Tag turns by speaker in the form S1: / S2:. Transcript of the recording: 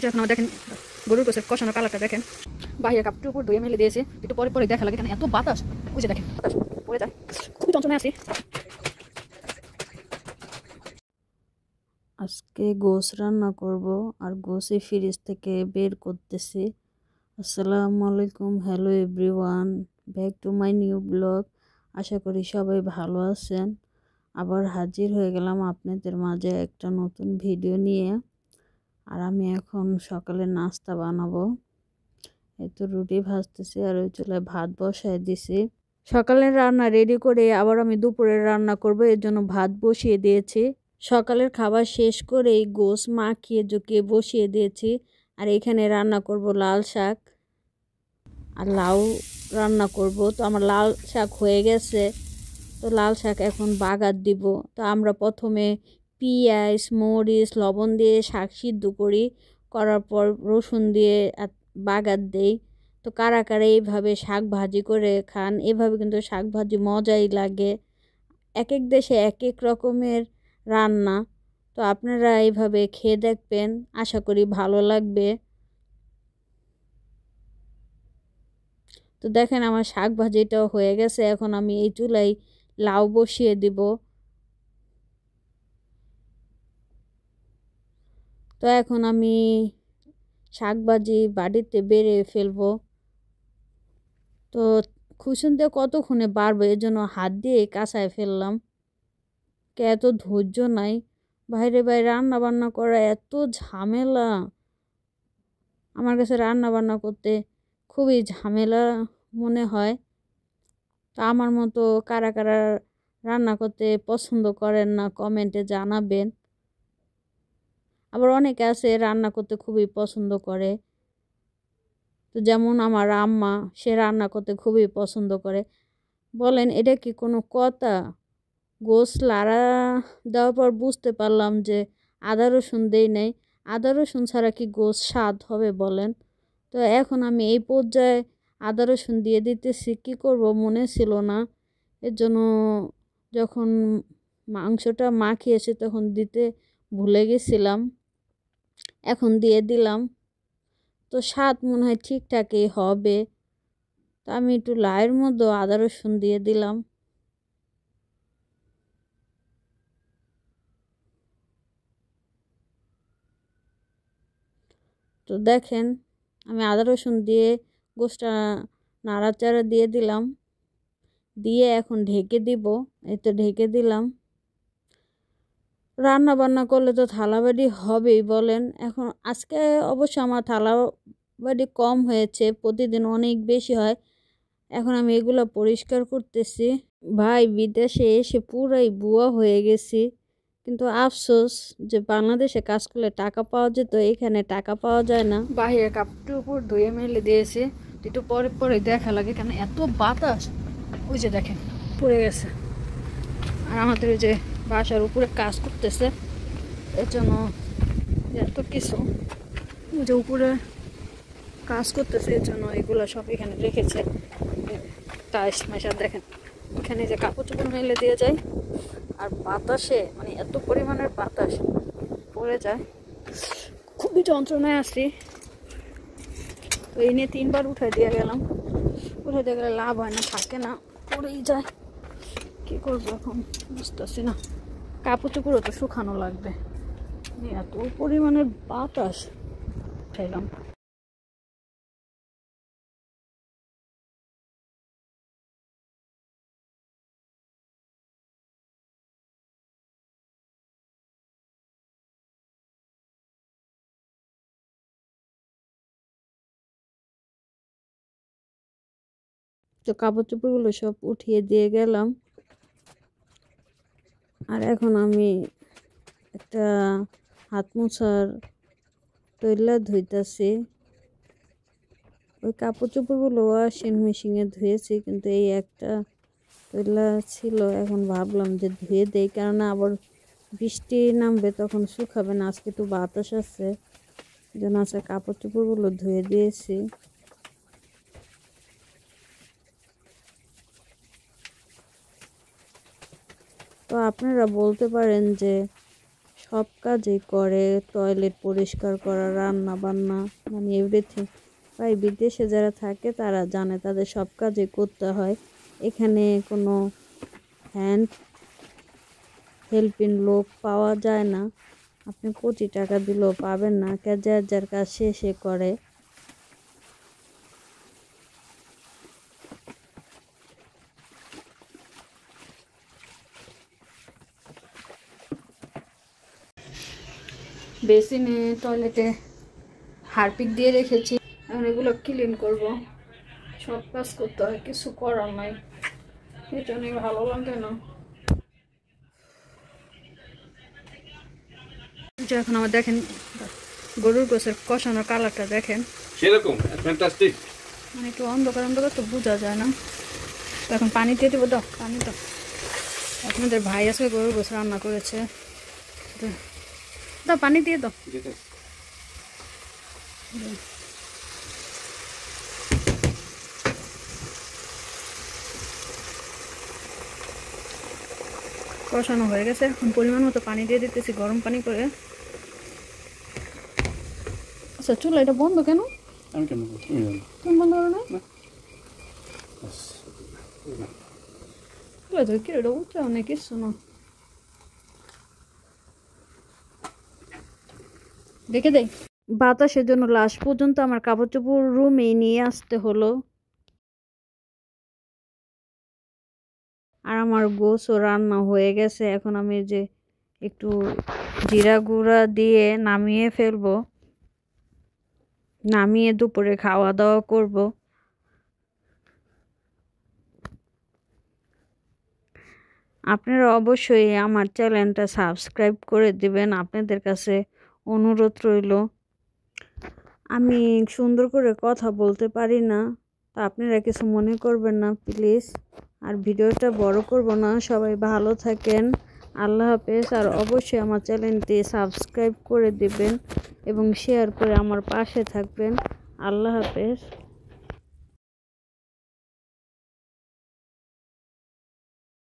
S1: এখন আমার দেখেন গরুর গোছের কষানো কালারটা দেখেন। বাইরে কাপটির উপর ধুয়ে মেলে দিয়েছে, একটু পরে পরে দেখা লাগে কেন এত বাতাস। ওই যে দেখেন বাতাস পড়ে যায়, খুবই যন্ত্রণায় আছি।
S2: আজকে গোশ রান্না করব আর গোশে ফ্রিজ থেকে বের করতেছি। আসসালামু আলাইকুম, hello everyone, back to my new blog. আশা করি সবাই ভালো আছেন। আবার হাজির হয়ে গেলাম আপনাদের মাঝে একটা নতুন ভিডিও নিয়ে। আর আমি এখন সকালে নাস্তা বানাবো। এই তো রুটি ভাজতেছি আর ওই চুলায় ভাত বসায় দিছি। সকালের রান্না রেডি করে আবার আমি দুপুরের রান্না করব, এর জন্য ভাত বসিয়ে দিয়েছি। সকালের খাবার শেষ করেই গোশ মাখিয়ে জুকিয়ে বসিয়ে দিয়েছি। আর এখানে রান্না করব লাল শাক আর লাউ রান্না করব। তো আমার লাল শাক হয়ে গেছে, তো লাল শাক এখন বাগার দিব। তো আমরা প্রথমে পেঁয়াজ মরিচ লবণ দিয়ে শাক সিদ্ধ করি, করার পর রসুন দিয়ে বাগার দেই। তো কারা কারা এইভাবে শাক ভাজি করে খান, এভাবে কিন্তু শাক ভাজি মজাই লাগে। এক এক দেশে এক এক রকমের রান্না। তো আপনারা এইভাবে খেয়ে দেখবেন, আশা করি ভালো লাগবে। তো দেখেন আমার শাক ভাজিটাও হয়ে গেছে, এখন আমি এই চুলায় লাউ বসিয়ে দিব। তো এখন আমি শাক ভাজি বাড়িতে বেড়ে ফেলবো। তো খুসুনতে কতক্ষণে বাড়বে, এর জন্য হাত দিয়ে কাঁচায় ফেললাম। এত ধৈর্য নাই, বাইরে বাইরে রান্না বান্না করা এত ঝামেলা। আমার কাছে রান্না বান্না করতে খুবই ঝামেলা মনে হয়। তা আমার মতো কারা কারা রান্না করতে পছন্দ করেন না কমেন্টে জানাবেন। আবার অনেকে আছে রান্না করতে খুবই পছন্দ করে। তো যেমন আমার আম্মা, সে রান্না করতে খুবই পছন্দ করে। বলেন এটা কি কোনো কথা? গোশ লাড়া দেওয়ার পর বুঝতে পারলাম যে আদা রসুন দেই নাই। আদা রসুন ছাড়া কি গোশ স্বাদ হবে বলেন? তো এখন আমি এই পর্যায়ে আদা রসুন দিয়ে দিতেছি, কী করব মনে ছিল না। এর জন্য যখন মাংসটা মাখিয়েছে তখন দিতে ভুলে গেছিলাম, এখন দিয়ে দিলাম। তো স্বাদ মনে হয় ঠিকঠাকই হবে। তো আমি একটু লাউয়ের মধ্যে আদা রসুন দিয়ে দিলাম। তো দেখেন আমি আদা রসুন দিয়ে গোশটা নাড়াচাড়া দিয়ে দিলাম, দিয়ে এখন ঢেকে দিব। এই তো ঢেকে দিলাম। রান্না বান্না করলে তো থালাবাড়ি হবেই বলেন। এখন আজকে অবশ্য আমার থালাবাড়ি কম হয়েছে, প্রতিদিন অনেক বেশি হয়। এখন আমি এগুলো পরিষ্কার করতেছি। ভাই বিদেশে এসে পুরাই বুয়া হয়ে গেছি, কিন্তু আফসোস যে বাংলাদেশে কাজ করলে টাকা পাওয়া যেত, এখানে টাকা পাওয়া যায় না।
S1: বাইরে কাপটির উপর ধুয়ে মেলে দিয়েছে, একটু পরে পরে দেখা লাগে কেন এত বাতাস। ওই যে দেখেন পড়ে গেছে। আর আমাদের ওই যে বাসার উপরে কাজ করতেছে, এর জন্য এত কিছু ওই যে উপরে কাজ করতেছে, এর জন্য এগুলো সব এখানে রেখেছে। টাইস মেশার দেখেন এখানে যে কাপড় চোপড় মেলে দিয়ে যায়, আর বাতাসে মানে এত পরিমাণের বাতাস পড়ে যায়, খুবই যন্ত্রণায় আসছি। তো এই নিয়ে 3বার উঠে দিয়ে গেলাম, উঠে দিয়ে গেলে লাভ হয় না, থাকে না, পড়েই যায়। কী করবো এখন বুঝতেছি না। কাপড় চোপড়ও তো শুকানো লাগবে, এত পরিমাণের বাতাস খাইলাম।
S2: তো কাপড় চোপড়গুলো সব উঠিয়ে দিয়ে গেলাম। আর এখন আমি একটা হাত মোছার তৈলা ধুইতেছি। ওই কাপড় চোপড়গুলো ওয়াশিং মেশিনে ধুয়েছি, কিন্তু এই একটা তৈলা ছিল, এখন ভাবলাম যে ধুয়ে দেই, কেননা আবার বৃষ্টি নামবে তখন শুকাবে না। আজকে একটু বাতাস আছে, এই জন্য আজকে কাপড় চোপড়গুলো ধুয়ে দিয়েছি। তো আপনারা বলতে পারেন যে সব কাজই করে, টয়লেট পরিষ্কার করা, রান্না বান্না, মানে এভরিথিং। তাই বিদেশে যারা থাকে তারা জানে তাদের সব কাজই করতে হয়। এখানে কোনো হ্যান্ড হেল্পিং লোক পাওয়া যায় না, আপনি কোটি টাকা দিলেও পাবেন না, যার যার কাজ সে করে।
S1: বেসিনে টয়লেটে হারপিক দিয়ে রেখেছি, এখন এগুলো ক্লিন করব। সব কাজ করতে হয়, কিছু করার নাই, এটা নিয়ে ভালো লাগে না। এখন আমার দেখেন গরুর গোছের কষানোর কালারটা দেখেন,
S3: সেরকম ফ্যান্টাস্টিক।
S1: মানে একটু অন্ধকার অন্ধকার তো বোঝা যায় না। তো এখন পানি দিয়ে দেবো, দাও পানি দাও। আপনাদের ভাই আজকে গরুর গোছ রান্না করেছে, দাও পানি দিয়ে দাও। কষানো হয়ে গেছে, এখন পরিমাণ মতো পানি দিয়ে দিতেছি, গরম পানি করে। আচ্ছা চুলা এটা বন্ধ কেন?
S3: আমি কেন
S1: তুমি বন্ধ করো না? চুলা তো কি এটা উঠছে অনেক কিছু না, দেখে দেয়।
S2: বাতাসের জন্য লাস্ট পর্যন্ত আমার কাপড় চোপড় রুমে নিয়ে আসতে হলো। আর আমার গোছও রান্না হয়ে গেছে, এখন আমি যে একটু জিরা গুঁড়া দিয়ে নামিয়ে ফেলবো, নামিয়ে দুপুরে খাওয়া দাওয়া করব। আপনারা অবশ্যই আমার চ্যানেলটা সাবস্ক্রাইব করে দিবেন, আপনাদের কাছে অনুরোধ রইল। আমি সুন্দর করে কথা বলতে পারি না, তা আপনারা কিছু মনে করবেন না প্লিজ। আর ভিডিওটা বড় করব না, সবাই ভালো থাকেন, আল্লাহ হাফেজ। আর অবশ্যই আমার চ্যানেলটি সাবস্ক্রাইব করে দিবেন এবং শেয়ার করে আমার পাশে থাকবেন। আল্লাহ হাফেজ।